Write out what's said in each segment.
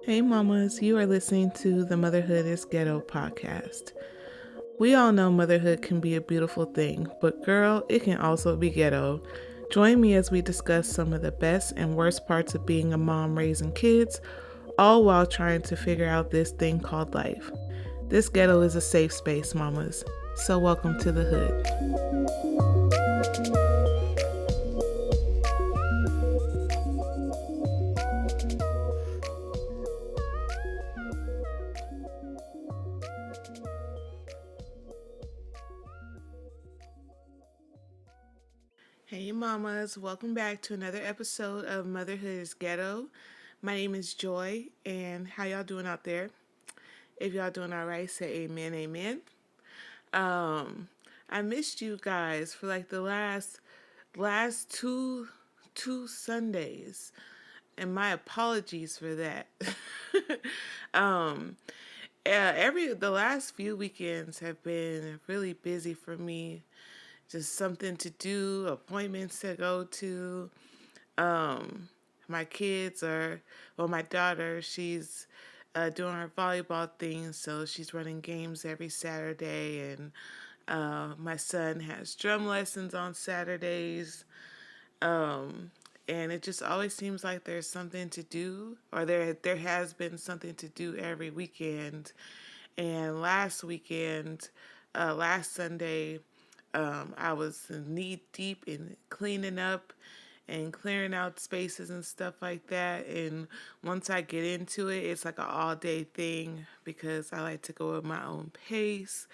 Hey, mamas, you are listening to the Motherhood is Ghetto podcast. We all know motherhood can be a beautiful thing, but girl, it can also be ghetto. Join me as we discuss some of the best and worst parts of being a mom raising kids, all while trying to figure out this thing called life. This ghetto is a safe space, mamas. So, welcome to the hood. Hey mamas, welcome back to another episode of Motherhood is Ghetto. My name is Joy, and how y'all doing out there? If y'all doing all right, say amen, amen. I missed you guys for like the last two Sundays, and my apologies for that. um, the last few weekends have been really busy for me. Just something to do, appointments to go to. My kids are, well, my daughter, she's doing her volleyball thing, so she's running games every Saturday, and my son has drum lessons on Saturdays. And it just always seems like there's something to do, or there has been something to do every weekend. And last Sunday, I was knee deep in cleaning up and clearing out spaces and stuff like that. And once I get into it, it's like an all day thing because I like to go at my own pace.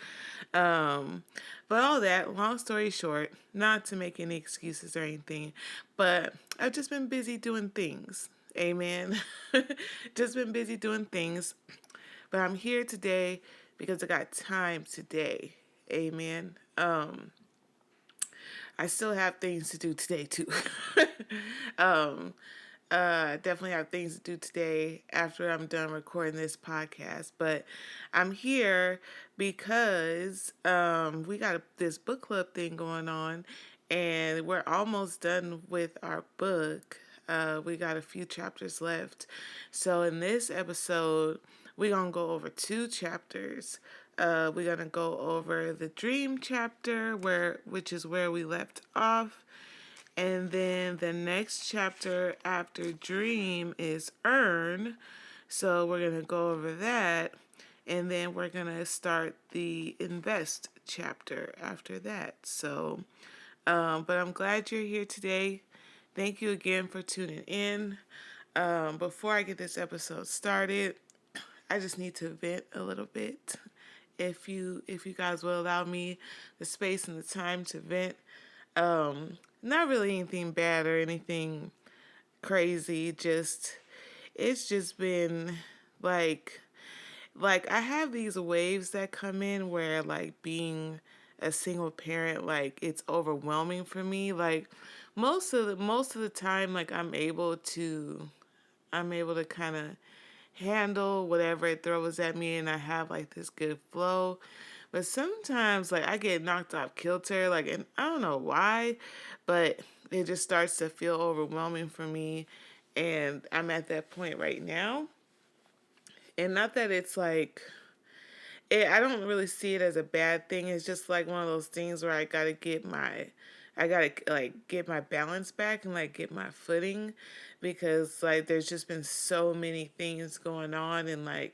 Um, but all that, long story short, not to make any excuses or anything, but I've just been busy doing things. Amen. Just been busy doing things. But I'm here today because I got time today. Amen. I still have things to do today too. um, Definitely have things to do today after I'm done recording this podcast. But I'm here because we got this book club thing going on, and we're almost done with our book. We got a few chapters left. So in this episode, we're going to go over two chapters. We're going to go over the dream chapter, which is where we left off. And then the next chapter after dream is earn. So we're going to go over that. And then we're going to start the invest chapter after that. So, but I'm glad you're here today. Thank you again for tuning in. Before I get this episode started, I just need to vent a little bit. If you guys will allow me the space and the time to vent. Not really anything bad or anything crazy. It's just been like I have these waves that come in where like being a single parent, like it's overwhelming for me. Like most of the time, like I'm able to kind of handle whatever it throws at me, and I have like this good flow. But sometimes like I get knocked off kilter, like, and I don't know why, but it just starts to feel overwhelming for me. And I'm at that point right now. And not that it's like I don't really see it as a bad thing. It's just like one of those things where I gotta like get my balance back and like get my footing, because like there's just been so many things going on, and like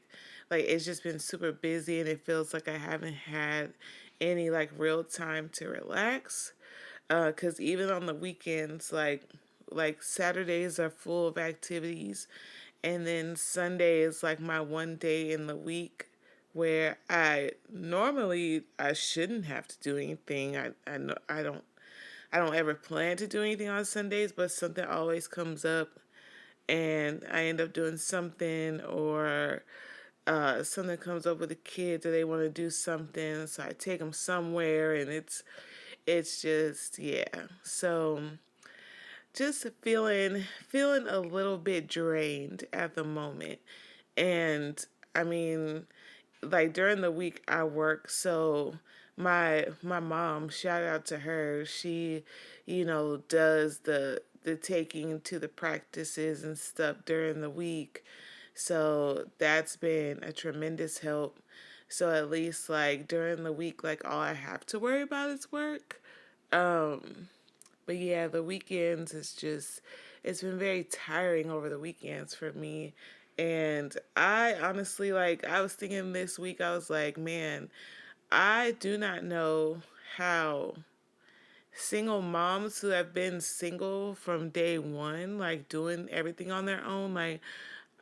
it's just been super busy, and it feels like I haven't had any like real time to relax. 'Cause even on the weekends, like Saturdays are full of activities, and then Sunday is like my one day in the week where I shouldn't have to do anything. I know I don't ever plan to do anything on Sundays, but something always comes up, and I end up doing something, or something comes up with the kids or they want to do something, so I take them somewhere, and it's just, yeah. So just feeling a little bit drained at the moment. And I mean, like during the week I work, so my mom, shout out to her, she, does the taking to the practices and stuff during the week. So that's been a tremendous help. So at least like during the week, like all I have to worry about is work. But yeah, the weekends is just, it's been very tiring over the weekends for me. And I honestly, like, I was thinking this week, I was like, man, I do not know how single moms who have been single from day one, like doing everything on their own, like,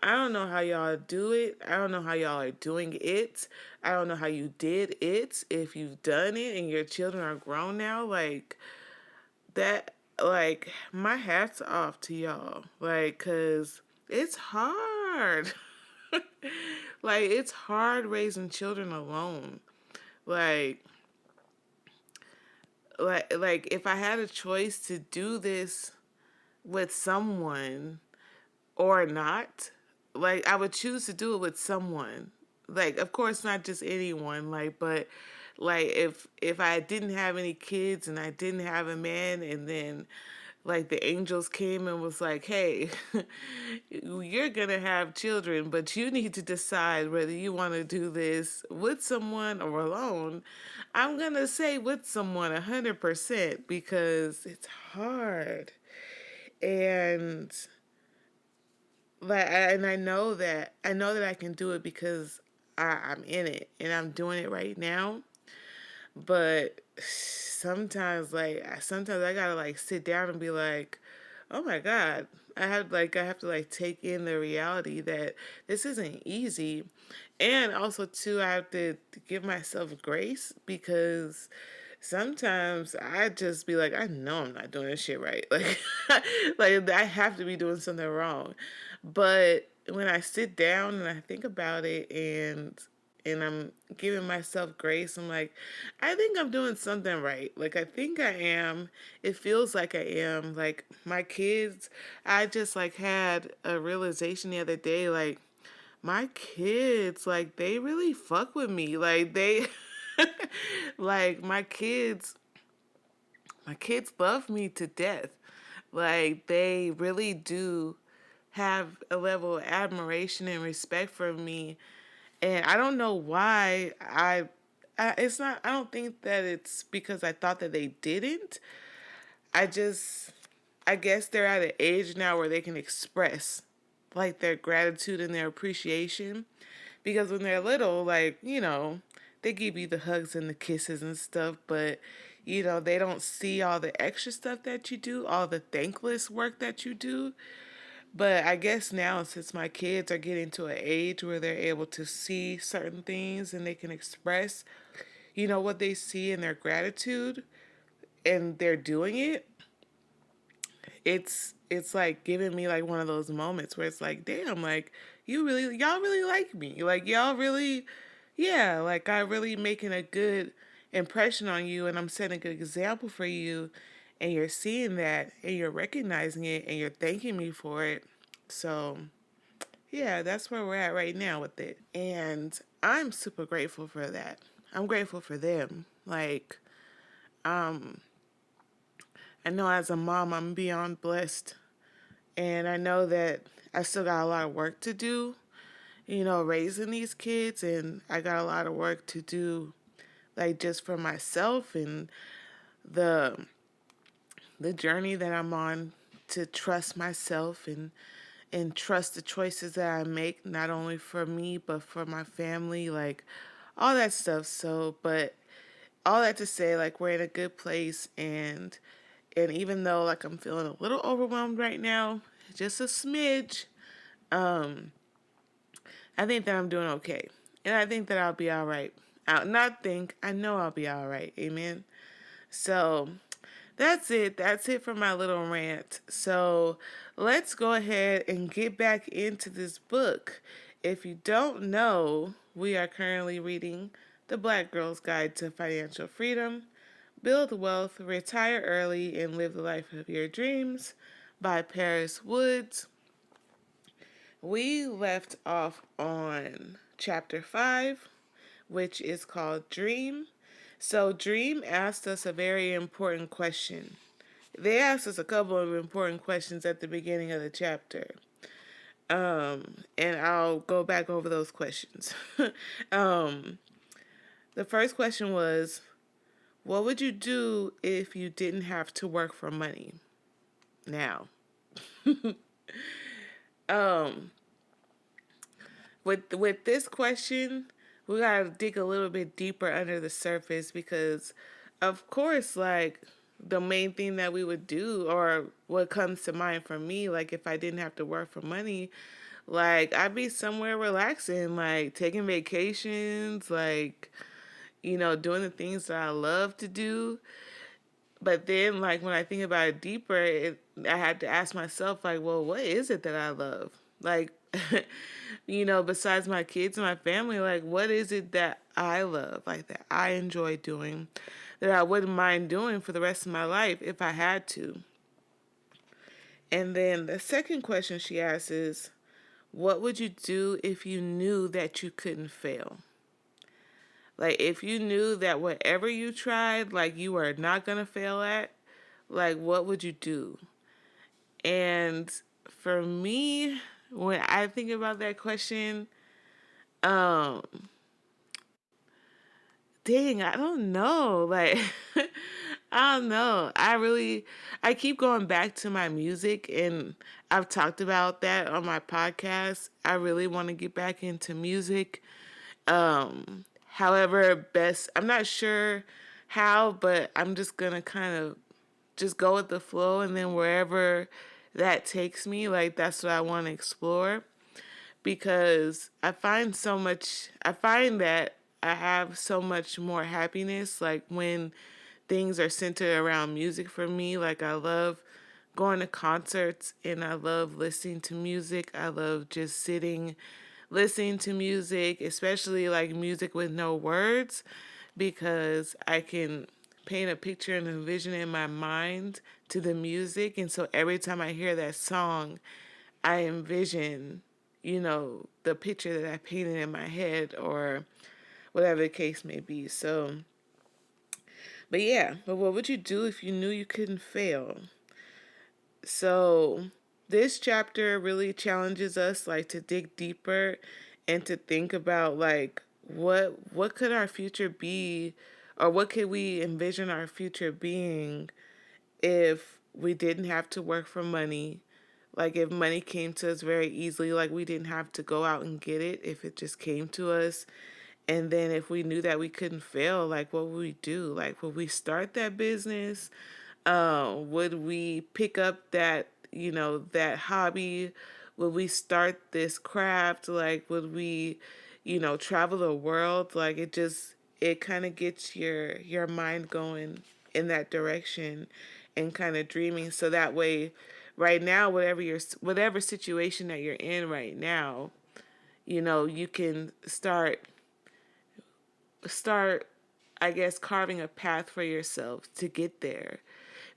I don't know how y'all do it. I don't know how y'all are doing it. I don't know how you did it. If you've done it and your children are grown now, like, that, like, my hat's off to y'all, like, cause it's hard. Like, it's hard raising children alone. like like if I had a choice to do this with someone or not, like, I would choose to do it with someone. Like, of course, not just anyone, like, but like if I didn't have any kids and I didn't have a man, and then like the angels came and was like, hey, you're gonna have children, but you need to decide whether you want to do this with someone or alone. I'm gonna say with someone 100% because it's hard. And and I know that I can do it because I'm in it and I'm doing it right now. But sometimes I gotta like sit down and be like, oh my god, I have to like take in the reality that this isn't easy. And also too, I have to give myself grace because sometimes I just be like, I know I'm not doing this shit right. Like, like I have to be doing something wrong. But when I sit down and I think about it, and I'm giving myself grace, I'm like, I think I'm doing something right. Like, I think I am. It feels like I am. Like, my kids, I just like had a realization the other day, like, my kids, like, they really fuck with me. Like, they, like, my kids love me to death. Like, they really do have a level of admiration and respect for me. And I don't know why it's not, I don't think that it's because I thought that they didn't. I just, I guess they're at an age now where they can express like their gratitude and their appreciation. Because when they're little, like, they give you the hugs and the kisses and stuff, but, they don't see all the extra stuff that you do, all the thankless work that you do. But I guess now, since my kids are getting to an age where they're able to see certain things and they can express, what they see in their gratitude, and they're doing it, it's like giving me like one of those moments where it's like, damn, like, y'all really like me. Like, y'all really, yeah, like, I really making a good impression on you, and I'm setting a good example for you, and you're seeing that and you're recognizing it and you're thanking me for it. So, yeah, that's where we're at right now with it. And I'm super grateful for that. I'm grateful for them. Like, I know as a mom, I'm beyond blessed. And I know that I still got a lot of work to do, raising these kids. And I got a lot of work to do, like, just for myself and the the journey that I'm on to trust myself and trust the choices that I make, not only for me, but for my family, like all that stuff. So, but all that to say, like, we're in a good place, and even though like I'm feeling a little overwhelmed right now, just a smidge, I think that I'm doing okay. And I think that I'll be all right. I know I'll be all right. Amen. So that's it. That's it for my little rant. So let's go ahead and get back into this book. If you don't know, we are currently reading The Black Girl's Guide to Financial Freedom, Build Wealth, Retire Early, and Live the Life of Your Dreams by Paris Woods. We left off on chapter 5, which is called Dream. So, Dream asked us a very important question. They asked us a couple of important questions at the beginning of the chapter. And I'll go back over those questions. um, the first question was, what would you do if you didn't have to work for money? Now, um, with this question, we gotta dig a little bit deeper under the surface because, of course, like the main thing that we would do, or what comes to mind for me, like if I didn't have to work for money, like I'd be somewhere relaxing, like taking vacations, like doing the things that I love to do. But then, like, when I think about it deeper, I had to ask myself, like, well, what is it that I love? Like, besides my kids and my family, like, what is it that I love, like, that I enjoy doing, that I wouldn't mind doing for the rest of my life if I had to? And then the second question she asks is, what would you do if you knew that you couldn't fail? Like, if you knew that whatever you tried, like, you were not going to fail at, like, what would you do? And for me, when I think about that question, um, dang, I don't know. Like, I don't know. I keep going back to my music, and I've talked about that on my podcast. I really want to get back into music. However, best, I'm not sure how, but I'm just gonna kind of just go with the flow, and then wherever that takes me, like that's what I want to explore, because I find that I have so much more happiness like when things are centered around music for me. Like I love going to concerts and I love listening to music. I love just sitting listening to music, especially like music with no words, because I can paint a picture and a vision in my mind to the music. And so every time I hear that song, I envision, the picture that I painted in my head or whatever the case may be. So, but yeah, but what would you do if you knew you couldn't fail? So, this chapter really challenges us like to dig deeper and to think about like what could our future be, or what could we envision our future being if we didn't have to work for money. Like if money came to us very easily, like we didn't have to go out and get it, if it just came to us. And then if we knew that we couldn't fail, like what would we do? Like would we start that business? Would we pick up that hobby? Would we start this craft? Like would we, travel the world? Like it kind of gets your mind going in that direction and kind of dreaming, so that way right now, whatever situation that you're in right now, you can start I guess carving a path for yourself to get there,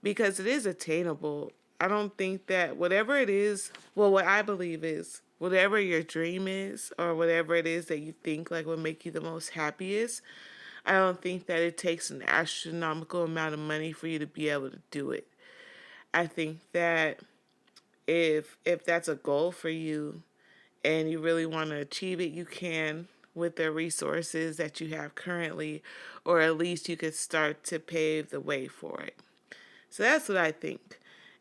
because it is attainable. I don't think that whatever it is, well, what I believe is whatever your dream is, or whatever it is that you think like will make you the most happiest, I don't think that it takes an astronomical amount of money for you to be able to do it. I think that if that's a goal for you and you really want to achieve it, you can with the resources that you have currently, or at least you could start to pave the way for it. So that's what I think.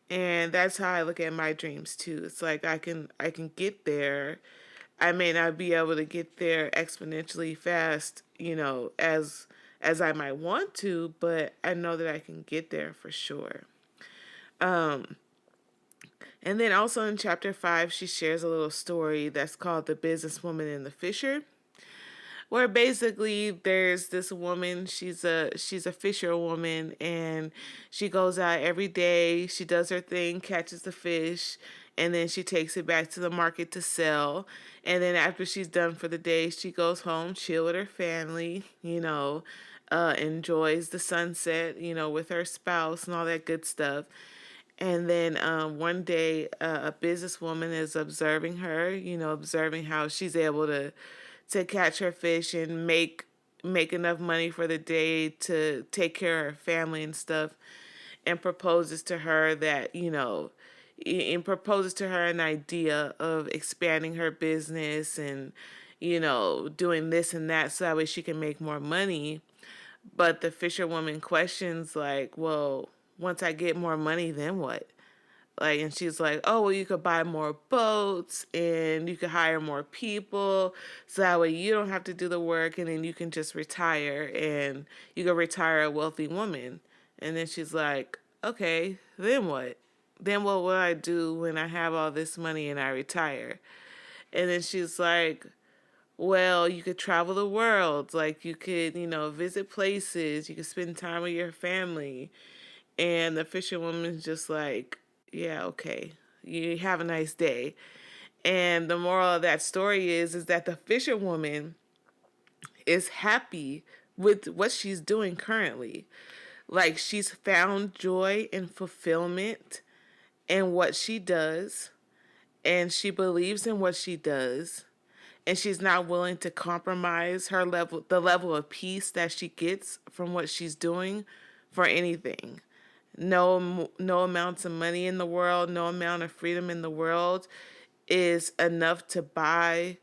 And that's how I look at my dreams too. It's like I can get there. I may not be able to get there exponentially fast, as I might want to, but I know that I can get there for sure. Um and then also in chapter 5, she shares a little story that's called The Businesswoman and the Fisher, where basically there's this woman, she's a fisherwoman, and she goes out every day, she does her thing, catches the fish, and then she takes it back to the market to sell. And then after she's done for the day, she goes home, chill with her family, enjoys the sunset, with her spouse and all that good stuff. And then one day, a businesswoman is observing her, observing how she's able to catch her fish and make enough money for the day to take care of her family and stuff, and proposes to her that and proposes to her an idea of expanding her business and, doing this and that so that way she can make more money. But the fisherwoman questions, like, well, once I get more money, then what? Like, and she's like, oh, well, you could buy more boats and you could hire more people. So that way you don't have to do the work and then you can just retire and you can retire a wealthy woman. And then she's like, okay, then what? Then what will I do when I have all this money and I retire? And then she's like, well, you could travel the world. Like, you could, visit places. You could spend time with your family. And the fisherwoman's just like, yeah, okay. You have a nice day. And the moral of that story is that the fisherwoman is happy with what she's doing currently. Like, she's found joy and fulfillment in what she does, and she believes in what she does, and she's not willing to compromise the level of peace that she gets from what she's doing for anything. No amounts of money in the world, no amount of freedom in the world is enough to buy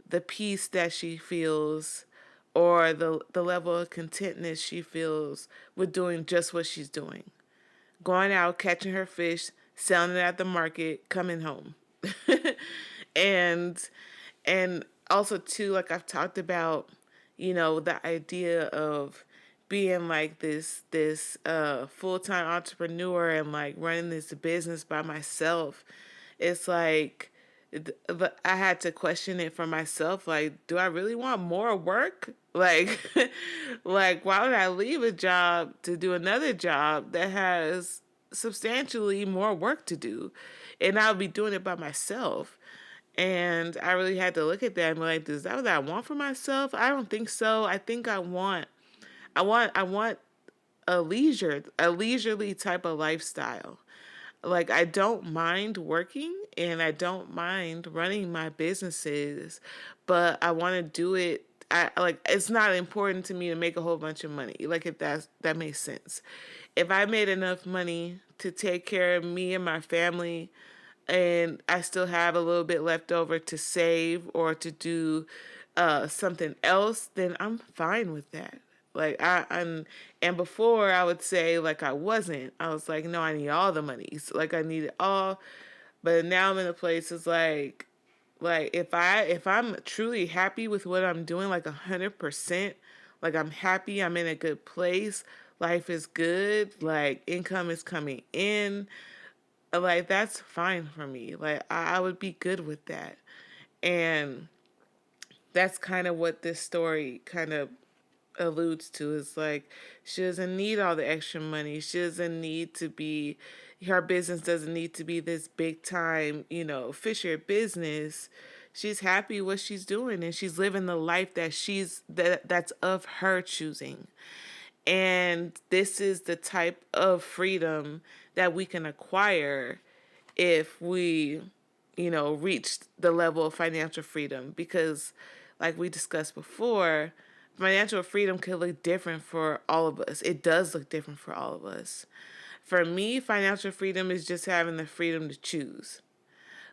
the peace that she feels or the level of contentness she feels with doing just what she's doing. Going out, catching her fish, selling it at the market, coming home. and and also too, like I've talked about, the idea of being like this full-time entrepreneur and like running this business by myself. It's like, I had to question it for myself, like, do I really want more work? Like like, why would I leave a job to do another job that has substantially more work to do, and I'll be doing it by myself? And I really had to look at that and be like, is that what I want for myself? I don't think so. I think I want a leisurely type of lifestyle. Like, I don't mind working and I don't mind running my businesses, but I want to do it. I like, it's not important to me to make a whole bunch of money. Like, if that makes sense. If I made enough money to take care of me and my family, and I still have a little bit left over to save or to do something else, then I'm fine with that. Like, and before I would say like I wasn't. I was like, no, I need all the monies. Like, I need it all. But now I'm in a place it's like if I'm truly happy with what I'm doing, like 100%, like I'm happy, I'm in a good place, life is good, like income is coming in, like that's fine for me. Like, I would be good with that. And that's kind of what this story kind of alludes to, is like, she doesn't need all the extra money. She doesn't need to be, her business doesn't need to be this big time, fisher business. She's happy what she's doing and she's living the life that's of her choosing. And this is the type of freedom that we can acquire if we, reach the level of financial freedom. Because, like we discussed before, financial freedom could look different for all of us. It does look different for all of us. For me, financial freedom is just having the freedom to choose,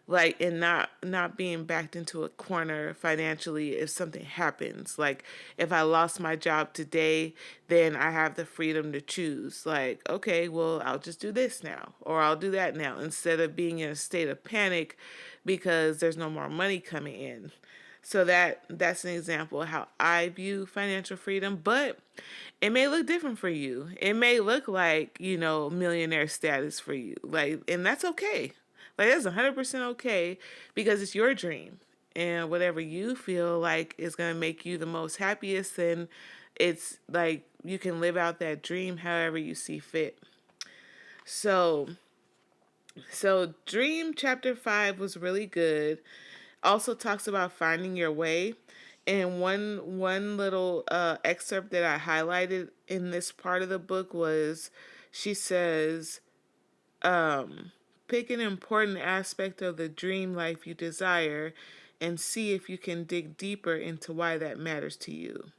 like, and not being backed into a corner financially if something happens. Like, if I lost my job today, then I have the freedom to choose, like, okay, well, I'll just do this now or I'll do that now, instead of being in a state of panic because there's no more money coming in. So that's an example of how I view financial freedom. But it may look different for you. It may look like, millionaire status for you. Like, and that's okay. Like, that's 100% okay, because it's your dream. And whatever you feel like is going to make you the most happiest, then it's like you can live out that dream however you see fit. So, Dream Chapter 5 was really good. Also talks about finding your way. And one little excerpt that I highlighted in this part of the book was, she says, pick an important aspect of the dream life you desire and see if you can dig deeper into why that matters to you.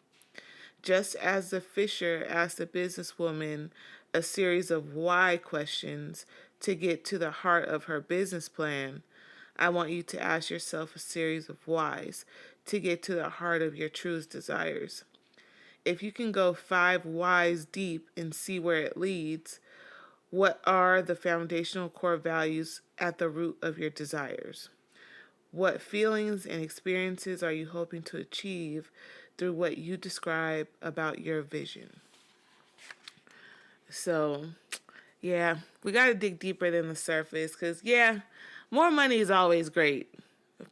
Just as the fisher asked the businesswoman a series of why questions To get to the heart of her business plan, I want you to ask yourself a series of whys to get to the heart of your truest desires. If you can go 5 whys deep and see where it leads, what are the foundational core values at the root of your desires? What feelings and experiences are you hoping to achieve through what you describe about your vision? So, yeah, we got to dig deeper than the surface because, yeah, more money is always great,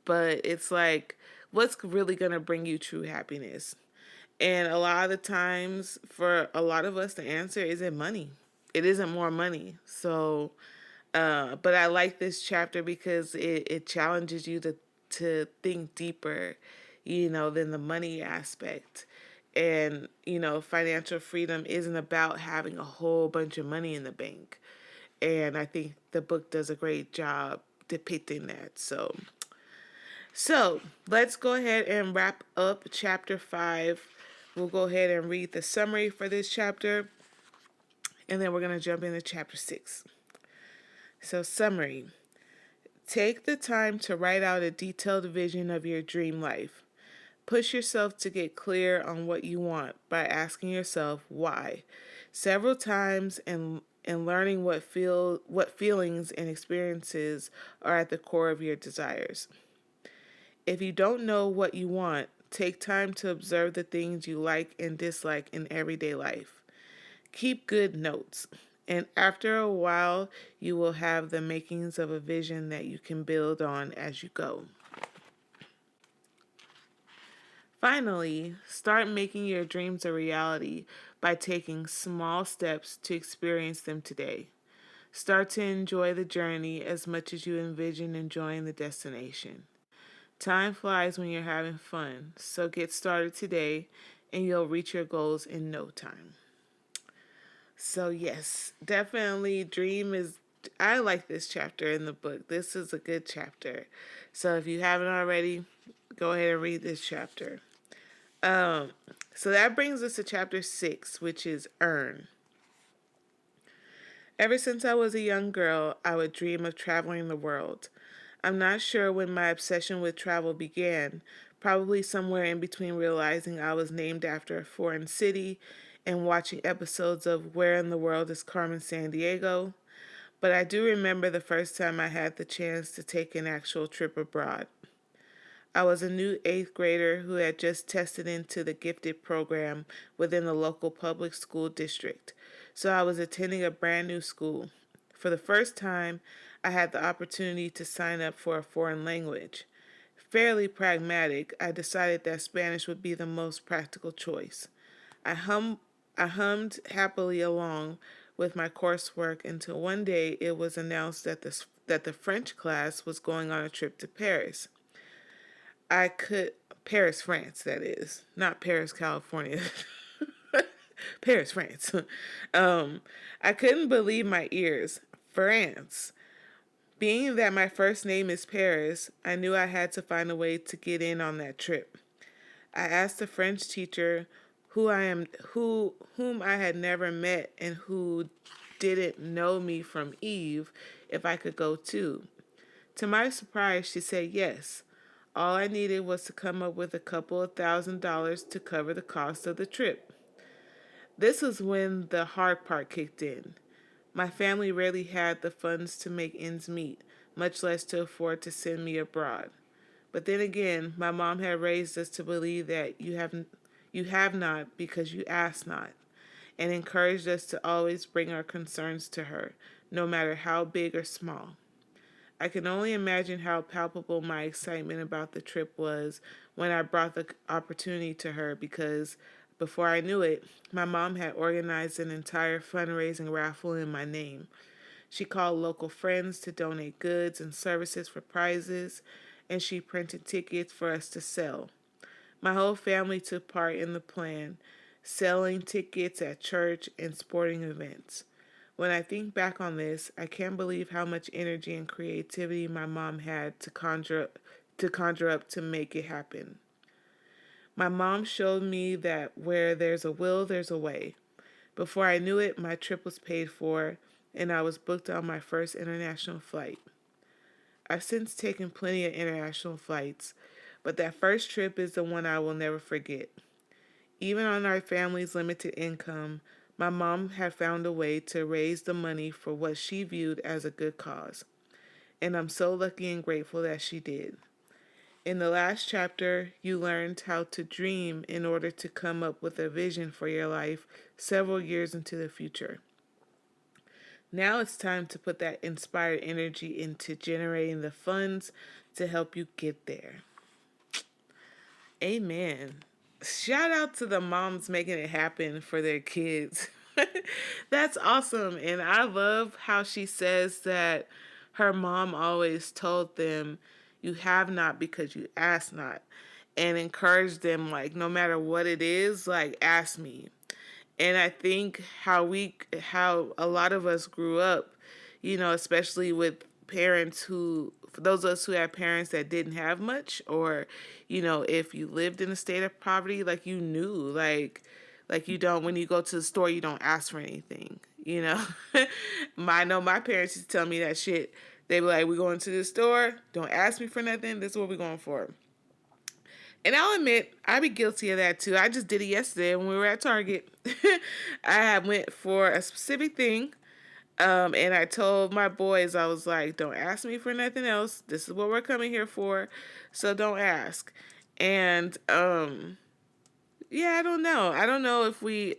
but it's like, what's really going to bring you true happiness? And a lot of the times, for a lot of us, the answer isn't money. It isn't more money. So, but I like this chapter because it challenges you to think deeper, than the money aspect. And, financial freedom isn't about having a whole bunch of money in the bank. And I think the book does a great job depicting that. So let's go ahead and wrap up chapter 5. We'll go ahead and read the summary for this chapter, and then we're going to jump into chapter 6. So, summary: take the time to write out a detailed vision of your dream life. Push yourself to get clear on what you want by asking yourself why several times and learning what feelings and experiences are at the core of your desires. If you don't know what you want, take time to observe the things you like and dislike in everyday life. Keep good notes, and after a while, you will have the makings of a vision that you can build on as you go. Finally, start making your dreams a reality by taking small steps to experience them today. Start to enjoy the journey as much as you envision enjoying the destination. Time flies when you're having fun, so get started today and you'll reach your goals in no time. So, yes, definitely dream is. I like this chapter in the book. This is a good chapter. So, if you haven't already, go ahead and read this chapter. Um, so that brings us to chapter 6, which is earn. Ever since I was a young girl, I would dream of traveling the world. I'm not sure when my obsession with travel began, probably somewhere in between realizing I was named after a foreign city and watching episodes of Where in the World is Carmen Sandiego. But I do remember the first time I had the chance to take an actual trip abroad. I was a new 8th grader who had just tested into the gifted program within the local public school district, so I was attending a brand new school. For the first time, I had the opportunity to sign up for a foreign language. Fairly pragmatic, I decided that Spanish would be the most practical choice. I, hum- I hummed happily along with my coursework until one day it was announced that the French class was going on a trip to Paris. I could Paris, France, that is, not Paris, California. Paris, France. um, I couldn't believe my ears. France. Being that my first name is Paris, I knew I had to find a way to get in on that trip. I asked the French teacher whom I had never met and who didn't know me from Eve if I could go too. To my surprise, she said yes. All I needed was to come up with a couple of $1,000s to cover the cost of the trip. This was when the hard part kicked in. My family rarely had the funds to make ends meet, much less to afford to send me abroad. But then again, my mom had raised us to believe that you have not because you ask not, and encouraged us to always bring our concerns to her, no matter how big or small. I can only imagine how palpable my excitement about the trip was when I brought the opportunity to her because before I knew it, my mom had organized an entire fundraising raffle in my name. She called local friends to donate goods and services for prizes, and she printed tickets for us to sell. My whole family took part in the plan, selling tickets at church and sporting events. When I think back on this, I can't believe how much energy and creativity my mom had to conjure up to make it happen. My mom showed me that where there's a will, there's a way. Before I knew it, my trip was paid for, and I was booked on my first international flight. I've since taken plenty of international flights, but that first trip is the one I will never forget. Even on our family's limited income, my mom had found a way to raise the money for what she viewed as a good cause, and I'm so lucky and grateful that she did. In the last chapter, you learned how to dream in order to come up with a vision for your life several years into the future. Now it's time to put that inspired energy into generating the funds to help you get there. Amen. Shout out to the moms making it happen for their kids. That's awesome. And I love how she says that her mom always told them, "You have not because you ask not," and encouraged them, like, no matter what it is, like, ask me. And I think how a lot of us grew up, especially with parents who, for those of us who have parents that didn't have much, or if you lived in a state of poverty, like, you knew, like you don't, when you go to the store, you don't ask for anything, I know my parents used to tell me that shit. They be like, "We going to the store, don't ask me for nothing, this is what we going for." And I'll admit, I be guilty of that too. I just did it yesterday when we were at Target. I went for a specific thing, and I told my boys, I was like, "Don't ask me for nothing else. This is what we're coming here for, so don't ask." And yeah, I don't know. I don't know if we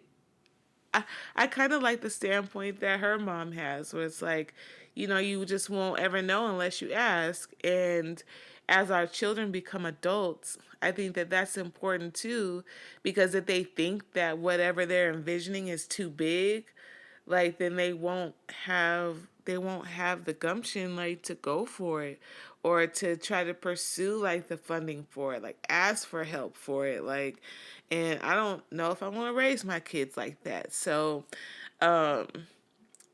I kind of like the standpoint that her mom has, where it's like, you just won't ever know unless you ask. And as our children become adults, I think that that's important too, because if they think that whatever they're envisioning is too big, like, then they won't have the gumption, like, to go for it, or to try to pursue, like, the funding for it, like, ask for help for it, like. And I don't know if I want to raise my kids like that. So um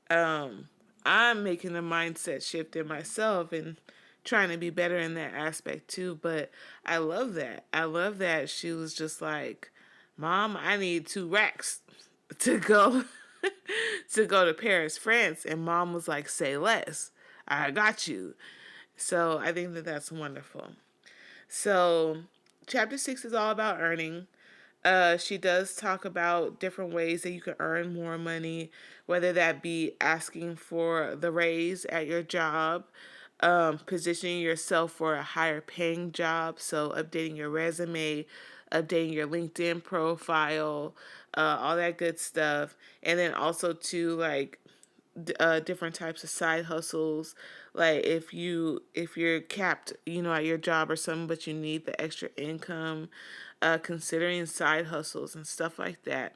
um I'm making a mindset shift in myself and trying to be better in that aspect too. But I love that she was just like, "Mom, I need 2 racks to go to go to Paris, France." And mom was like, "Say less. I got you." So I think that that's wonderful. So chapter 6 is all about earning. She does talk about different ways that you can earn more money, whether that be asking for the raise at your job, positioning yourself for a higher paying job, so updating your resume, updating your LinkedIn profile, all that good stuff. And then also to, like, different types of side hustles, like if you're capped, at your job or something, but you need the extra income, considering side hustles and stuff like that.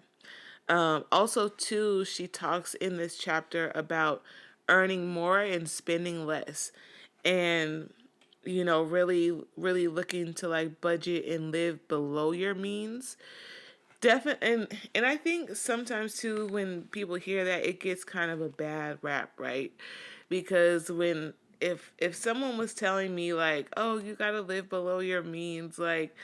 Also too, she talks in this chapter about earning more and spending less, and really really looking to, like, budget and live below your means. Definitely. And I think sometimes too, when people hear that, it gets kind of a bad rap, right? Because when if someone was telling me, like, "Oh, you got to live below your means," like,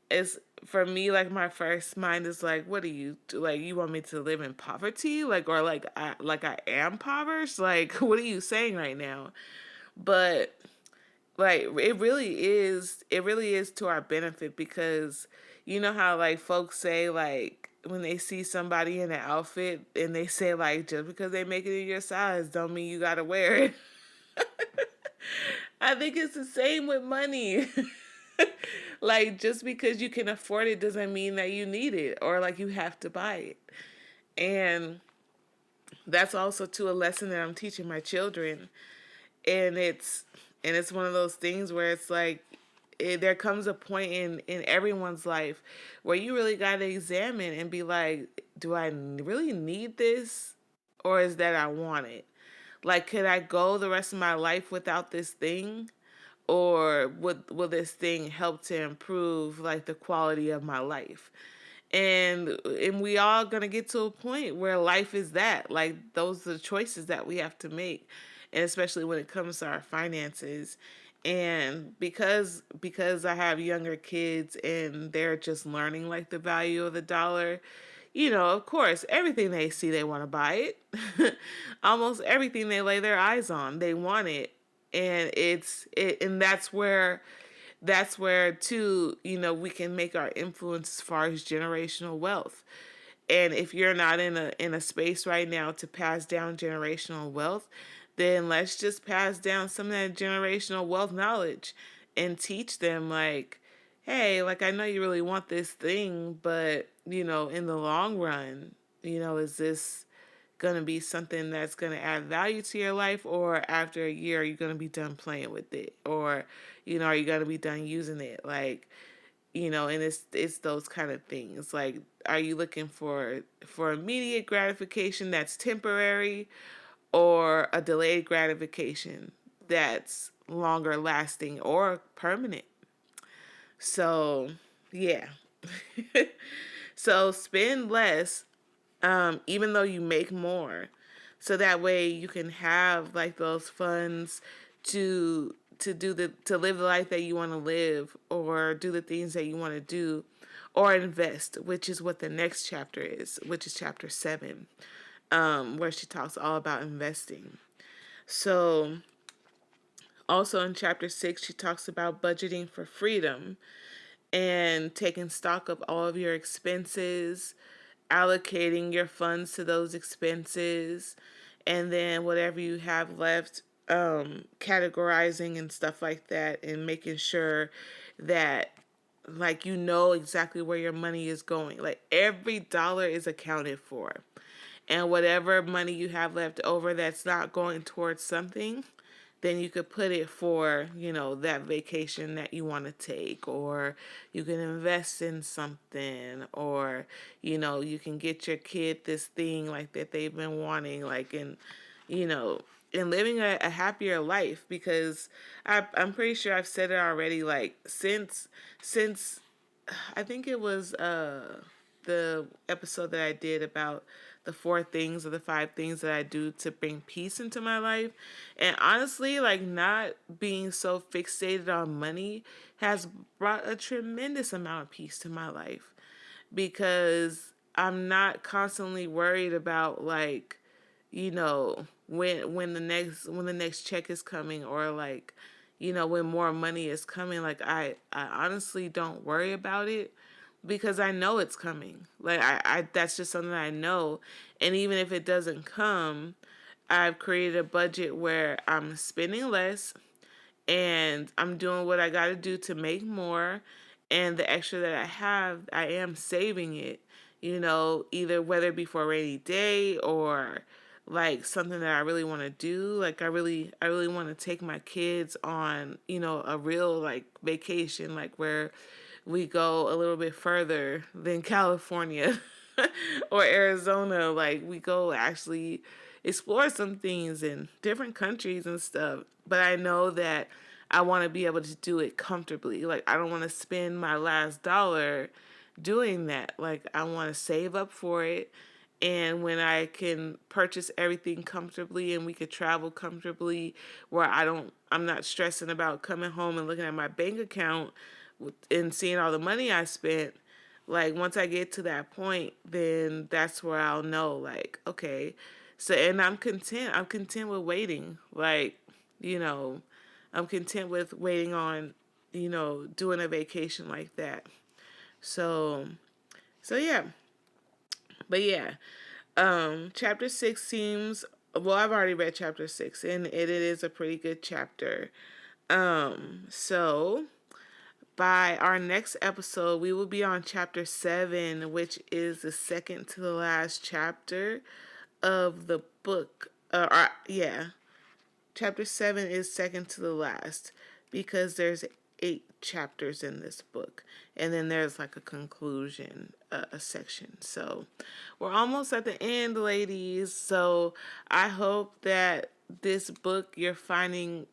it's, for me, like, my first mind is like, "What do you do? Like, you want me to live in poverty, like, or like I am impoverished? Like, what are you saying right now?" But, like, it really is to our benefit, because you know how, like, folks say, like, when they see somebody in an outfit and they say, like, just because they make it in your size don't mean you gotta wear it. I think it's the same with money. Like, just because you can afford it doesn't mean that you need it, or like you have to buy it. And that's also to a lesson that I'm teaching my children. And it's one of those things where it's like, there comes a point in everyone's life where you really got to examine and be like, do I really need this, or is that I want it? Like, could I go the rest of my life without this thing, or will this thing help to improve, like, the quality of my life? And we all gonna get to a point where life is that, like, those are the choices that we have to make, and especially when it comes to our finances. And because I have younger kids and they're just learning, like, the value of the dollar, of course, everything they see, they want to buy it. Almost everything they lay their eyes on, they want it. And and that's where too, we can make our influence as far as generational wealth. And if you're not in a space right now to pass down generational wealth, then let's just pass down some of that generational wealth knowledge and teach them, like, hey, like, I know you really want this thing, but in the long run, is this going to be something that's going to add value to your life, or after a year are you going to be done playing with it, or are you going to be done using it, like, and it's those kind of things. Like, are you looking for immediate gratification that's temporary, or a delayed gratification that's longer lasting or permanent? So, yeah. So spend less, even though you make more, so that way you can have like those funds to live the life that you want to live, or do the things that you want to do, or invest, which is what the next chapter is, which is chapter 7, where she talks all about investing. So also in chapter 6, she talks about budgeting for freedom and taking stock of all of your expenses, allocating your funds to those expenses, and then whatever you have left, categorizing and stuff like that, and making sure that, like, exactly where your money is going. Like, every dollar is accounted for. And whatever money you have left over that's not going towards something, then you could put it for, that vacation that you want to take, or you can invest in something, or, you can get your kid this thing like that they've been wanting, like, you know, and living a happier life. Because I'm pretty sure I've said it already, like, since I think it was the episode that I did about the 4 things or the 5 things that I do to bring peace into my life. And honestly, like, not being so fixated on money has brought a tremendous amount of peace to my life, because I'm not constantly worried about, like, when the next check is coming, or, like, when more money is coming. Like, I honestly don't worry about it, because I know it's coming. Like, I that's just something I know. And even if it doesn't come, I've created a budget where I'm spending less, and I'm doing what I got to do to make more. And the extra that I have, I am saving it, either whether it be for a rainy day, or like something that I really want to do. Like, I really want to take my kids on, a real, like, vacation, like, where we go a little bit further than California or Arizona. Like, we go actually explore some things in different countries and stuff. But I know that I want to be able to do it comfortably. Like, I don't want to spend my last dollar doing that. Like, I want to save up for it. And when I can purchase everything comfortably, and we could travel comfortably, where I'm not stressing about coming home and looking at my bank account and seeing all the money I spent. Like, once I get to that point, then that's where I'll know, like, okay. So, and I'm content. I'm content with waiting. Like, you know, I'm content with waiting on, doing a vacation like that. So, yeah. But yeah, chapter 6 seems, well, I've already read chapter 6, and it is a pretty good chapter. So by our next episode, we will be on chapter 7, which is the second to the last chapter of the book. Yeah, chapter 7 is second to the last, because there's 8 chapters in this book, and then there's like a conclusion, a section. So we're almost at the end, ladies. So I hope that this book, you're finding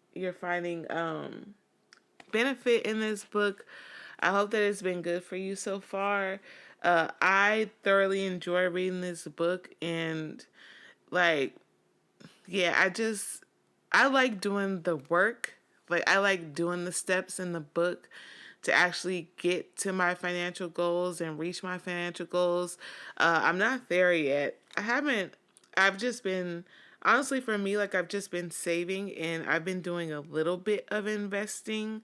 benefit in this book. I hope that it's been good for you so far. I thoroughly enjoy reading this book, and, like, yeah, I like doing the work. Like, I like doing the steps in the book to actually get to my financial goals and reach my financial goals. I'm not there yet. I've just been, honestly, for me, like I've just been saving and I've been doing a little bit of investing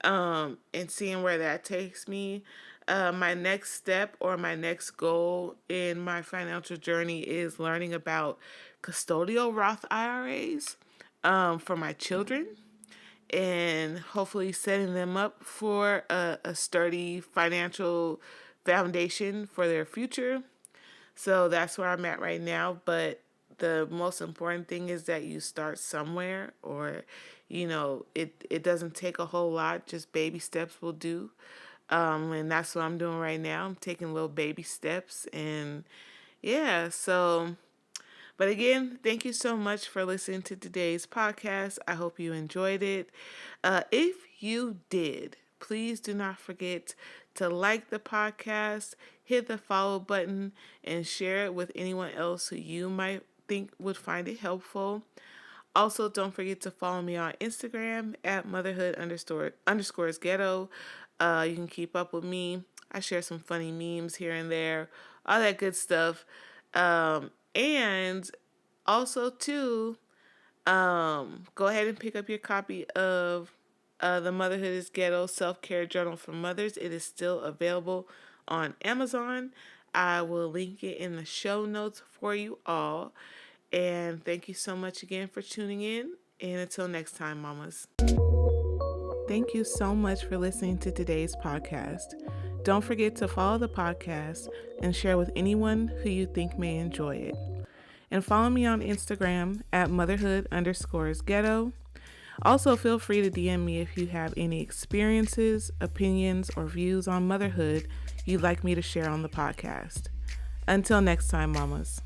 and seeing where that takes me. My next step or my next goal in my financial journey is learning about custodial Roth IRAs for my children and hopefully setting them up for a sturdy financial foundation for their future. So that's where I'm at right now. But the most important thing is that you start somewhere, or, it doesn't take a whole lot, just baby steps will do. And that's what I'm doing right now. I'm taking little baby steps. And yeah, so but again, thank you so much for listening to today's podcast. I hope you enjoyed it. If you did, please do not forget to like the podcast, hit the follow button, and share it with anyone else who you might think would find it helpful. Also, don't forget to follow me on Instagram at motherhood underscores ghetto. You can keep up with me. I share some funny memes here and there, all that good stuff. And also, too, go ahead and pick up your copy of the Motherhood is Ghetto Self-Care Journal for Mothers. It is still available on Amazon. I will link it in the show notes for you all. And thank you so much again for tuning in. And until next time, mamas. Thank you so much for listening to today's podcast. Don't forget to follow the podcast and share with anyone who you think may enjoy it. And follow me on Instagram at motherhood underscores ghetto. Also, feel free to DM me if you have any experiences, opinions, or views on motherhood you'd like me to share on the podcast. Until next time, mamas.